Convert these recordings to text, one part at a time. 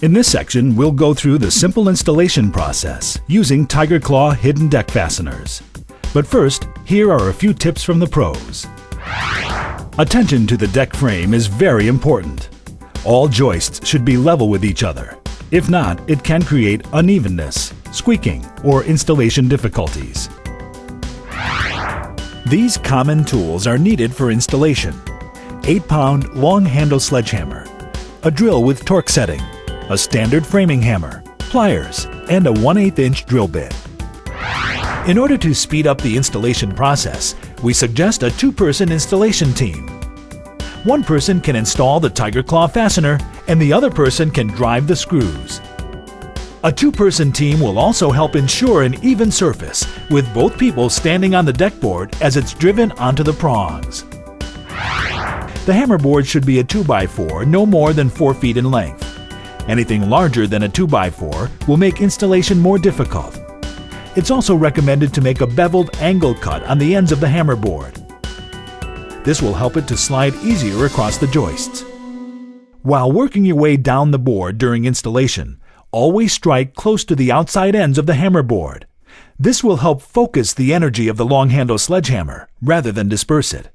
In this section, we'll go through the simple installation process using TigerClaw hidden deck fasteners. But first, here are a few tips from the pros. Attention to the deck frame is very important. All joists should be level with each other. If not, it can create unevenness, squeaking, or installation difficulties. These common tools are needed for installation: 8-pound long-handle sledgehammer, a drill with torque setting, a standard framing hammer, pliers, and a 1/8-inch drill bit. In order to speed up the installation process, we suggest a 2-person installation team. One person can install the TigerClaw fastener and the other person can drive the screws. A 2-person team will also help ensure an even surface, with both people standing on the deck board as it's driven onto the prongs. The hammer board should be a 2x4, no more than 4 feet in length. Anything larger than a 2x4 will make installation more difficult. It's also recommended to make a beveled angle cut on the ends of the hammer board. This will help it to slide easier across the joists. While working your way down the board during installation, always strike close to the outside ends of the hammer board. This will help focus the energy of the long-handle sledgehammer rather than disperse it.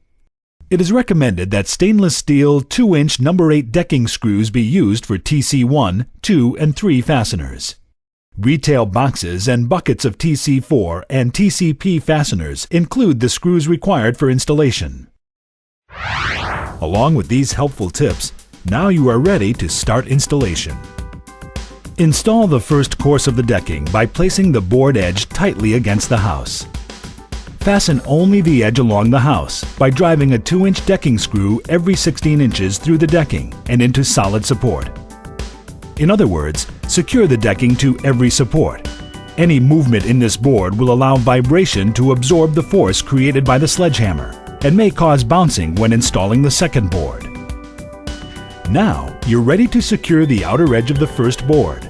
It is recommended that stainless steel 2-inch No. 8 decking screws be used for TC1, 2, and 3 fasteners. Retail boxes and buckets of TC4 and TCP fasteners include the screws required for installation. Along with these helpful tips, now you are ready to start installation. Install the first course of the decking by placing the board edge tightly against the house. Fasten only the edge along the house by driving a 2-inch decking screw every 16 inches through the decking and into solid support. In other words, secure the decking to every support. Any movement in this board will allow vibration to absorb the force created by the sledgehammer and may cause bouncing when installing the second board. Now, you're ready to secure the outer edge of the first board.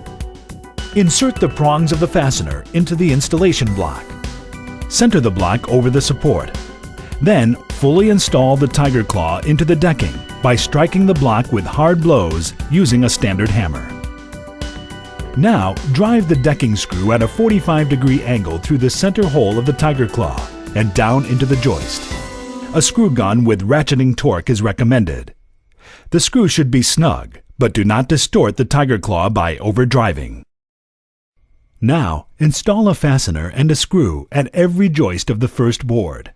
Insert the prongs of the fastener into the installation block. Center the block over the support. Then, fully install the TigerClaw into the decking by striking the block with hard blows using a standard hammer. Now, drive the decking screw at a 45-degree angle through the center hole of the TigerClaw and down into the joist. A screw gun with ratcheting torque is recommended. The screw should be snug, but do not distort the TigerClaw by overdriving. Now, install a fastener and a screw at every joist of the first board.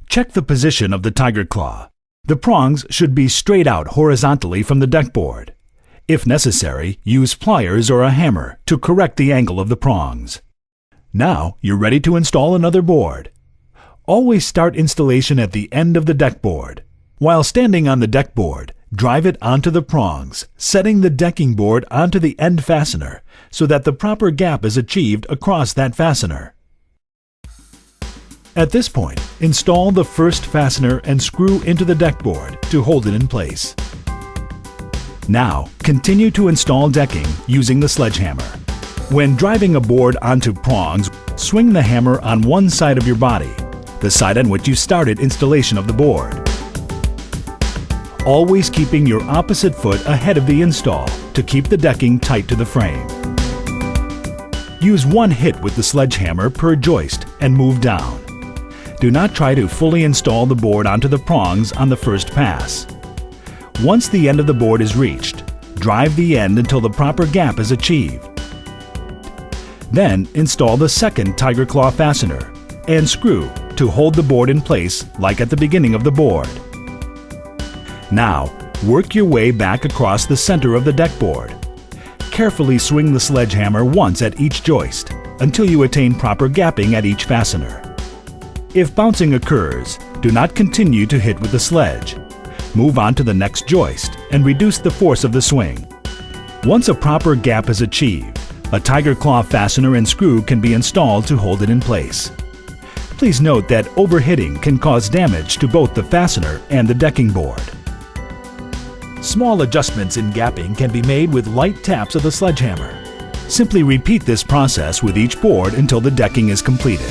Check the position of the TigerClaw. The prongs should be straight out horizontally from the deck board. If necessary, use pliers or a hammer to correct the angle of the prongs. Now, you're ready to install another board. Always start installation at the end of the deck board. While standing on the deck board, drive it onto the prongs, setting the decking board onto the end fastener so that the proper gap is achieved across that fastener. At this point, install the first fastener and screw into the deck board to hold it in place. Now, continue to install decking using the sledgehammer. When driving a board onto prongs, swing the hammer on one side of your body, the side on which you started installation of the board. Always keeping your opposite foot ahead of the install to keep the decking tight to the frame. Use one hit with the sledgehammer per joist and move down. Do not try to fully install the board onto the prongs on the first pass. Once the end of the board is reached, drive the end until the proper gap is achieved. Then install the second TigerClaw fastener and screw to hold the board in place like at the beginning of the board. Now, work your way back across the center of the deck board. Carefully swing the sledgehammer once at each joist until you attain proper gapping at each fastener. If bouncing occurs, do not continue to hit with the sledge. Move on to the next joist and reduce the force of the swing. Once a proper gap is achieved, a TigerClaw fastener and screw can be installed to hold it in place. Please note that overhitting can cause damage to both the fastener and the decking board. Small adjustments in gapping can be made with light taps of the sledgehammer. Simply repeat this process with each board until the decking is completed.